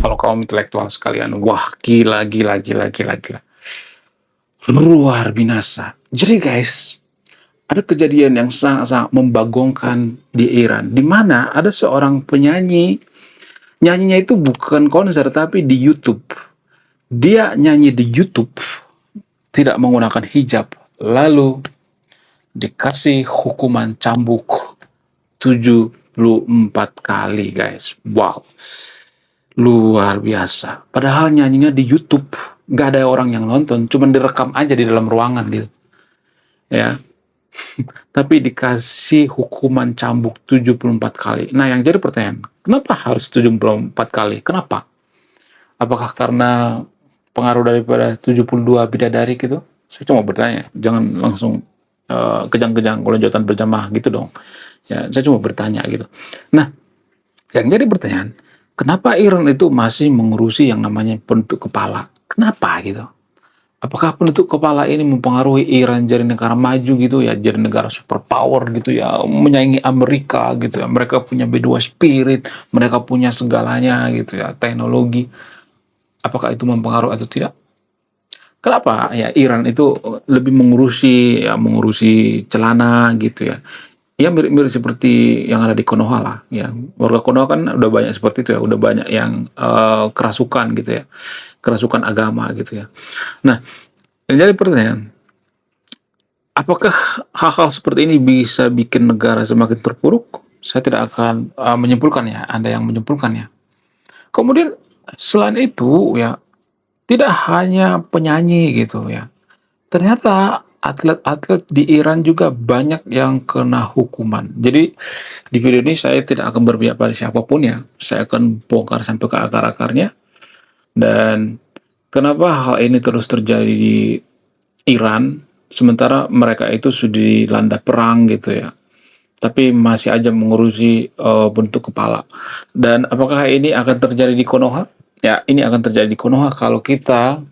kalau kaum intelektual sekalian. Wah, gila gila gila gila gila. Luar binasa. Jadi guys, ada kejadian yang sangat-sangat membagongkan di Iran, di mana ada seorang penyanyi, nyanyinya itu bukan konser tapi di YouTube. Dia nyanyi di YouTube, tidak menggunakan hijab, lalu dikasih hukuman cambuk 74 kali, guys. Wow, luar biasa. Padahal nyanyinya di YouTube, gak ada orang yang nonton, cuman direkam aja di dalam ruangan gitu. Ya, tapi dikasih hukuman cambuk 74 kali. Nah, yang jadi pertanyaan, kenapa harus 74 kali? Kenapa? Apakah karena pengaruh daripada 72 bidadari gitu? Saya cuma bertanya, jangan langsung kejang-kejang lonjotan berjamaah gitu dong. Ya, saya cuma bertanya gitu. Nah, yang jadi pertanyaan, kenapa Iran itu masih mengurusi yang namanya penutup kepala? Kenapa gitu? Apakah penutup kepala ini mempengaruhi Iran jadi negara maju gitu ya, jadi negara superpower gitu ya, menyaingi Amerika gitu ya. Mereka punya B2 spirit, mereka punya segalanya gitu ya, teknologi. Apakah itu mempengaruhi atau tidak? Kenapa ya Iran itu lebih mengurusi celana gitu ya. Ya mirip-mirip seperti yang ada di Konoha lah ya. Warga Konoha kan udah banyak seperti itu ya, udah banyak yang kerasukan gitu ya. Kerasukan agama gitu ya. Nah, yang jadi pertanyaan, apakah hal-hal seperti ini bisa bikin negara semakin terpuruk? Saya tidak akan menyimpulkan ya, Anda yang menyimpulkannya. Kemudian selain itu ya, tidak hanya penyanyi gitu ya. Ternyata atlet-atlet di Iran juga banyak yang kena hukuman. Jadi di video ini saya tidak akan berpihak pada siapapun ya. Saya akan bongkar sampai ke akar-akarnya. Dan kenapa hal ini terus terjadi di Iran, sementara mereka itu sudah dilanda perang gitu ya. Tapi masih aja mengurusi bentuk kepala. Dan apakah ini akan terjadi di Konoha? Ya, ini akan terjadi di Konoha kalau kita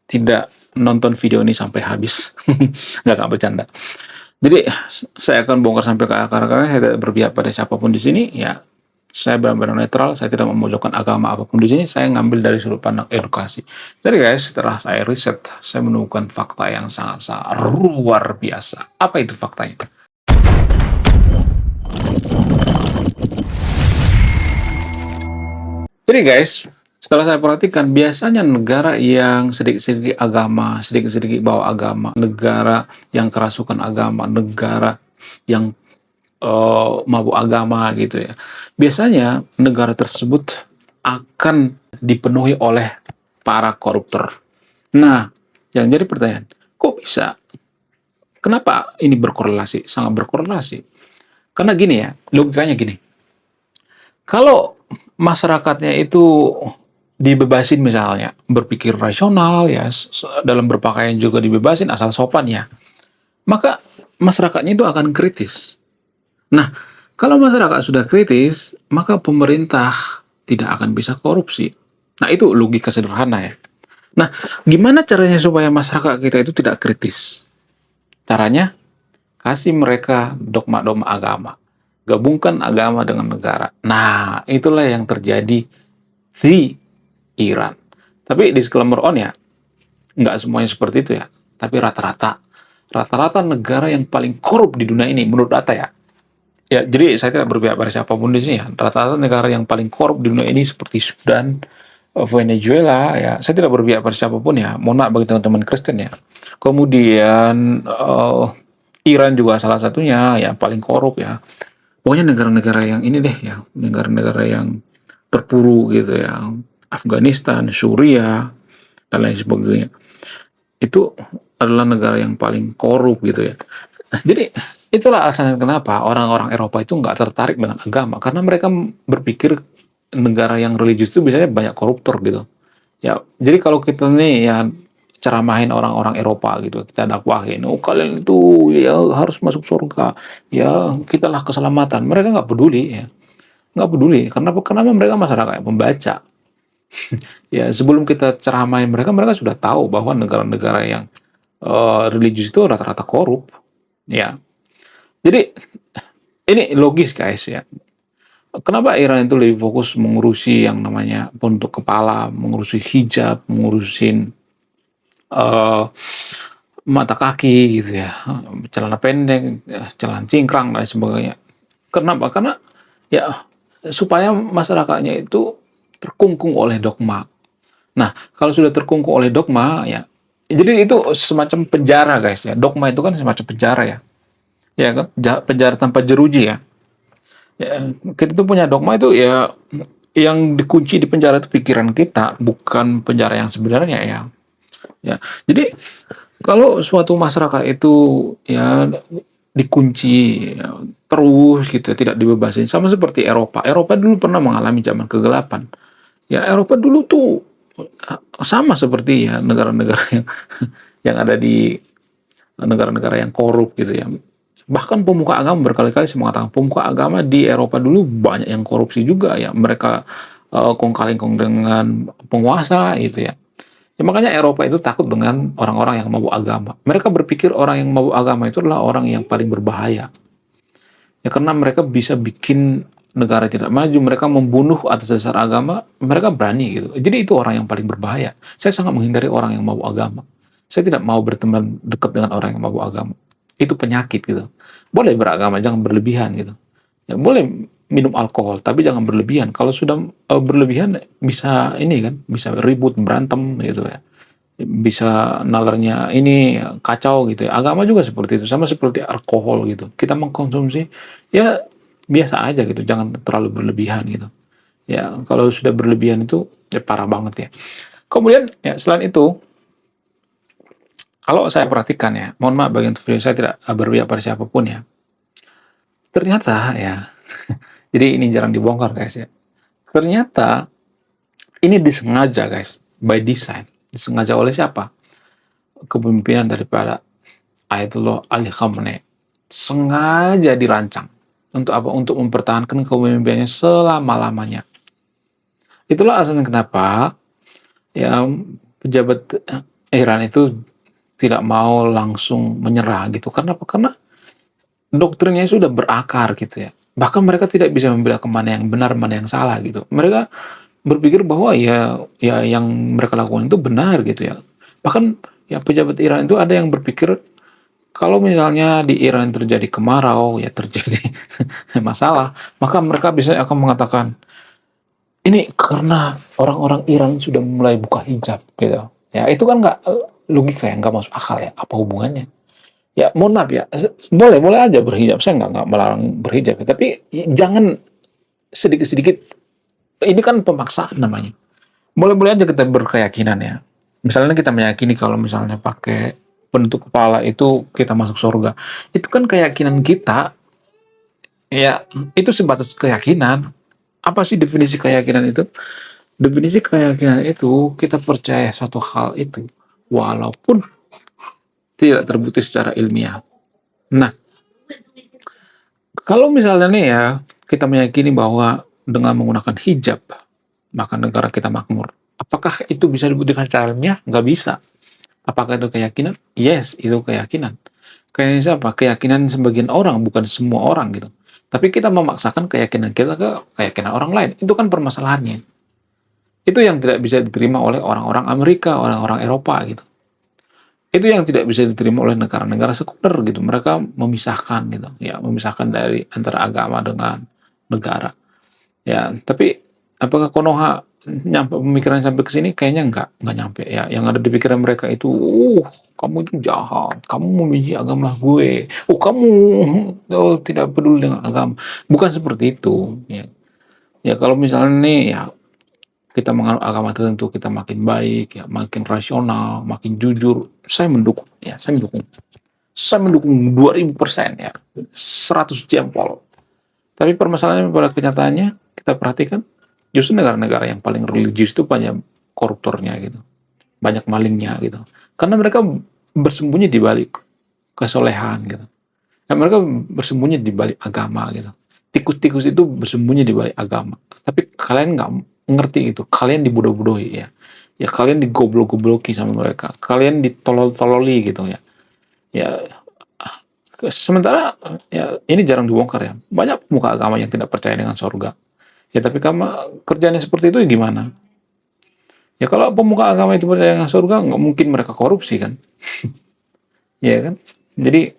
tidak nonton video ini sampai habis. Nggak bercanda. Jadi saya akan bongkar sampai ke akar-akarnya. Saya tidak berpihak pada siapapun di sini. Ya, saya benar-benar netral. Saya tidak memojokkan agama apapun di sini. Saya ngambil dari sudut pandang edukasi. Jadi guys, setelah saya riset, saya menemukan fakta yang sangat-sangat luar biasa. Apa itu faktanya? Jadi guys, setelah saya perhatikan, biasanya negara yang sedikit-sedikit agama, sedikit-sedikit bawa agama, negara yang kerasukan agama, negara yang mabuk agama gitu ya. Biasanya negara tersebut akan dipenuhi oleh para koruptor. Nah, yang jadi pertanyaan, kok bisa? Kenapa ini berkorelasi? Sangat berkorelasi. Karena gini ya, logikanya gini. Kalau masyarakatnya itu dibebasin misalnya, berpikir rasional ya, dalam berpakaian juga dibebasin asal sopan ya, maka masyarakatnya itu akan kritis. Nah, kalau masyarakat sudah kritis, maka pemerintah tidak akan bisa korupsi. Nah, itu logika sederhana ya. Nah, gimana caranya supaya masyarakat kita itu tidak kritis? Caranya, kasih mereka dogma-dogma agama. Gabungkan agama dengan negara. Nah, itulah yang terjadi di Iran. Tapi disclaimer on ya, nggak semuanya seperti itu ya. Tapi rata-rata negara yang paling korup di dunia ini menurut data ya. Ya, jadi saya tidak berpihak pada siapapun di sini ya. Rata-rata negara yang paling korup di dunia ini seperti Sudan, Venezuela ya. Saya tidak berpihak pada siapapun ya. Mohon maaf bagi teman-teman Kristen ya. Kemudian Iran juga salah satunya ya paling korup ya. Pokoknya negara-negara yang ini deh ya, negara-negara yang terpuruk gitu ya. Afghanistan, Suriah, dan lain sebagainya. Itu adalah negara yang paling korup gitu ya. Nah, jadi itulah alasan kenapa orang-orang Eropa itu nggak tertarik dengan agama, karena mereka berpikir negara yang religius itu biasanya banyak koruptor gitu. Ya, jadi kalau kita nih ya ceramahin orang-orang Eropa gitu, kita dakwahin, oh kalian itu ya harus masuk surga, ya kitalah keselamatan. Mereka nggak peduli ya, nggak peduli. Karena mereka masyarakat yang pembaca. Ya sebelum kita ceramahin mereka, mereka sudah tahu bahwa negara-negara yang religius itu rata-rata korup. Ya, jadi ini logis guys ya. Kenapa Iran itu lebih fokus mengurusi yang namanya untuk kepala, mengurusi hijab, mengurusin eh, mata kaki gitu ya, celana pendek, celana cingkrang dan sebagainya. Kenapa? Karena ya supaya masyarakatnya itu terkungkung oleh dogma. Nah, kalau sudah terkungkung oleh dogma ya, jadi itu semacam penjara guys ya. Dogma itu kan semacam penjara ya. Ya kan? Penjara tanpa jeruji ya. Ya, kita tuh punya dogma itu ya yang dikunci di penjara itu pikiran kita, bukan penjara yang sebenarnya ya. Ya. Jadi kalau suatu masyarakat itu ya dikunci ya, terus gitu tidak dibebasin sama seperti Eropa. Eropa dulu pernah mengalami zaman kegelapan. Ya Eropa dulu tuh sama seperti ya negara-negara yang ada di negara-negara yang korup gitu ya. Bahkan pemuka agama berkali-kali saya mengatakan pemuka agama di Eropa dulu banyak yang korupsi juga ya. Mereka kong kali kong dengan penguasa gitu ya. Ya, makanya Eropa itu takut dengan orang-orang yang mabuk agama. Mereka berpikir orang yang mabuk agama itu adalah orang yang paling berbahaya. Ya karena mereka bisa bikin negara tidak maju, mereka membunuh atas dasar agama, mereka berani gitu. Jadi itu orang yang paling berbahaya. Saya sangat menghindari orang yang mabuk agama. Saya tidak mau berteman dekat dengan orang yang mabuk agama. Itu penyakit gitu. Boleh beragama, jangan berlebihan gitu. Ya, boleh minum alkohol, tapi jangan berlebihan. Kalau sudah berlebihan bisa ini kan, bisa ribut, berantem gitu ya, bisa nalarnya ini kacau gitu ya. Agama juga seperti itu, sama seperti alkohol gitu. Kita mengkonsumsi ya biasa aja gitu, jangan terlalu berlebihan gitu. Ya kalau sudah berlebihan itu ya parah banget ya. Kemudian ya selain itu, kalau saya perhatikan ya, mohon maaf bagian video saya tidak berpihak pada siapapun ya. Ternyata ya, jadi ini jarang dibongkar guys ya. Ternyata ini disengaja guys, by design. Disengaja oleh siapa? Kepemimpinan daripada Ayatullah Ali Khamenei sengaja dirancang untuk apa? Untuk mempertahankan kepemimpinannya selama-lamanya. Itulah alasan kenapa ya pejabat Iran itu tidak mau langsung menyerah gitu. Karena apa? Karena doktrinnya sudah berakar gitu ya. Bahkan mereka tidak bisa membelah mana yang benar, mana yang salah gitu. Mereka berpikir bahwa ya yang mereka lakukan itu benar gitu ya. Bahkan ya pejabat Iran itu ada yang berpikir kalau misalnya di Iran terjadi kemarau, ya terjadi masalah, maka mereka bisa akan mengatakan, ini karena orang-orang Iran sudah mulai buka hijab, gitu. Ya, itu kan nggak logika yang nggak masuk akal ya. Apa hubungannya? Ya, mohon maaf ya, boleh boleh aja berhijab. Saya nggak melarang berhijab, ya. Tapi jangan sedikit-sedikit. Ini kan pemaksaan namanya. Boleh-boleh aja kita berkeyakinan ya. Misalnya kita meyakini kalau misalnya pakai penutup kepala itu kita masuk surga. Itu kan keyakinan kita, ya itu sebatas keyakinan. Apa sih definisi keyakinan itu? Definisi keyakinan itu kita percaya suatu hal itu walaupun tidak terbukti secara ilmiah. Nah, kalau misalnya nih ya kita meyakini bahwa dengan menggunakan hijab maka negara kita makmur. Apakah itu bisa dibuktikan secara ilmiah? Nggak bisa. Apakah itu keyakinan? Yes, itu keyakinan. Keyakinan siapa? Keyakinan sebagian orang, bukan semua orang gitu. Tapi kita memaksakan keyakinan kita ke keyakinan orang lain. Itu kan permasalahannya. Itu yang tidak bisa diterima oleh orang-orang Amerika, orang-orang Eropa gitu. Itu yang tidak bisa diterima oleh negara-negara sekuler gitu. Mereka memisahkan gitu, ya, memisahkan dari antara agama dengan negara. Ya, tapi apakah Konoha nyampe pemikiran sampai ke sini? Kayaknya enggak nyampe ya. Yang ada di pikiran mereka itu, kamu itu jahat, kamu membenci agama gue, kamu tidak peduli dengan agama. Bukan seperti itu. Ya, ya kalau misalnya nih ya kita menganut agama tertentu, kita makin baik, ya makin rasional, makin jujur, saya mendukung. Ya, saya mendukung. Saya mendukung 2000% ya, 100 jempol. Tapi permasalahannya pada kenyataannya kita perhatikan justru negara-negara yang paling religius itu banyak koruptornya gitu, banyak malingnya gitu. Karena mereka bersembunyi di balik kesolehan gitu. Dan mereka bersembunyi di balik agama gitu. Tikus-tikus itu bersembunyi di balik agama. Tapi kalian nggak ngerti itu. Kalian dibodoh-bodohi ya. Ya kalian digoblok-gobloki sama mereka. Kalian ditolol-tololi gitu ya. Ya sementara ya ini jarang dibongkar ya. Banyak pemuka agama yang tidak percaya dengan surga. Ya tapi kamu kerjanya seperti itu ya gimana? Ya kalau pemuka agama itu percaya dengan surga, nggak mungkin mereka korupsi kan? Ya kan? Jadi,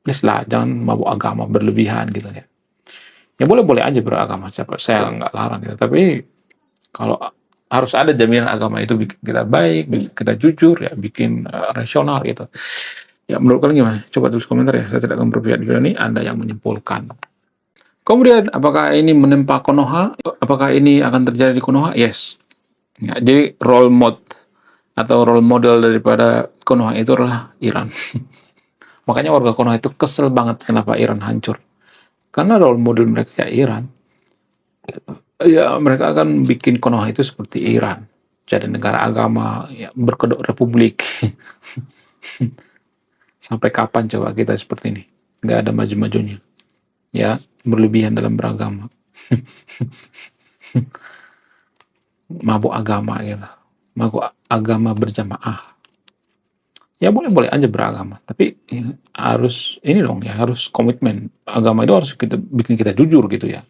please lah, jangan mabuk agama berlebihan gitu ya. Ya boleh-boleh aja beragama, siapa saya nggak larang gitu. Tapi kalau harus ada jaminan agama itu bikin kita baik, bikin kita jujur, ya bikin rasional gitu. Ya menurut kalian gimana? Coba tulis komentar ya. Saya tidak akan berpihak di video ini. Anda yang menyimpulkan. Kemudian, apakah ini menempa Konoha? Apakah ini akan terjadi di Konoha? Yes. Ya, jadi role model daripada Konoha itu adalah Iran. Makanya warga Konoha itu kesel banget kenapa Iran hancur. Karena role model mereka ya Iran. Ya, mereka akan bikin Konoha itu seperti Iran. Jadi negara agama, ya, berkedok republik. Sampai kapan coba kita seperti ini? Nggak ada maju-majunya. Ya, berlebihan dalam beragama. Mabuk agama gitu. Mabuk agama berjamaah. Ya boleh-boleh aja beragama, tapi ya, harus ini dong ya, harus komitmen. Agama itu harus kita bikin kita jujur gitu ya.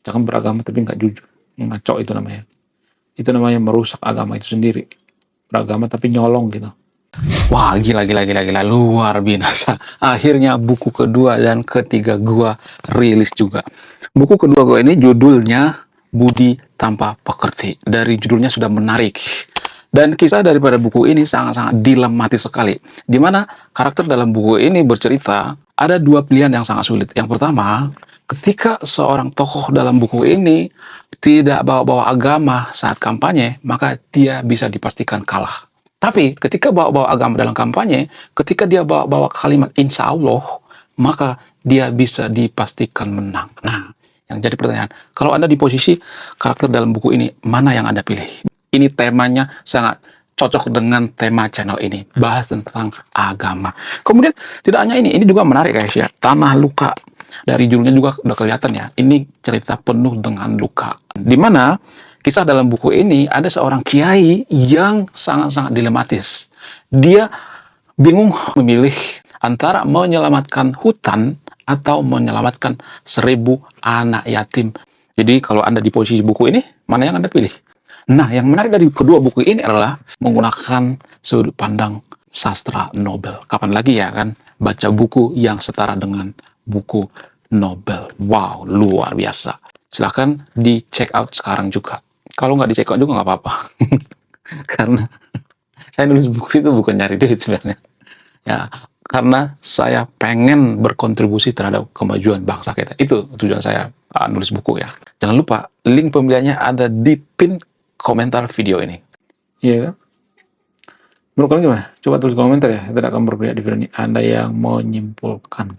Jangan beragama tapi nggak jujur. Ngaco itu namanya. Itu namanya merusak agama itu sendiri. Beragama tapi nyolong gitu. Wah, gila, luar biasa. Akhirnya buku kedua dan ketiga gua rilis juga. Buku kedua gua ini judulnya Budi Tanpa Pekerti. Dari judulnya sudah menarik. Dan kisah daripada buku ini sangat-sangat dilematis sekali. Di mana karakter dalam buku ini bercerita, ada dua pilihan yang sangat sulit. Yang pertama, ketika seorang tokoh dalam buku ini tidak bawa-bawa agama saat kampanye, maka dia bisa dipastikan kalah. Tapi ketika bawa-bawa agama dalam kampanye, ketika dia bawa-bawa kalimat insya Allah, maka dia bisa dipastikan menang. Nah, yang jadi pertanyaan, kalau Anda di posisi karakter dalam buku ini, mana yang Anda pilih? Ini temanya sangat cocok dengan tema channel ini, bahas tentang agama. Kemudian tidak hanya ini juga menarik guys ya, Tanah Luka. Dari judulnya juga udah kelihatan ya, ini cerita penuh dengan luka. Dimana kisah dalam buku ini ada seorang kiai yang sangat-sangat dilematis. Dia bingung memilih antara menyelamatkan hutan atau menyelamatkan 1000 anak yatim. Jadi kalau Anda di posisi buku ini, mana yang Anda pilih? Nah, yang menarik dari kedua buku ini adalah menggunakan sudut pandang sastra Nobel. Kapan lagi ya kan baca buku yang setara dengan buku Nobel. Wow, luar biasa. Silahkan di check out sekarang juga. Kalau nggak di check out juga nggak apa-apa. Karena saya nulis buku itu bukan nyari duit sebenarnya. Ya, karena saya pengen berkontribusi terhadap kemajuan bangsa kita. Itu tujuan saya nulis buku ya. Jangan lupa, link pembeliannya ada di pin komentar video ini. Iya kan? Menurut kalian gimana? Coba tulis komentar ya. Kita akan berbeda di video ini. Anda yang menyimpulkan.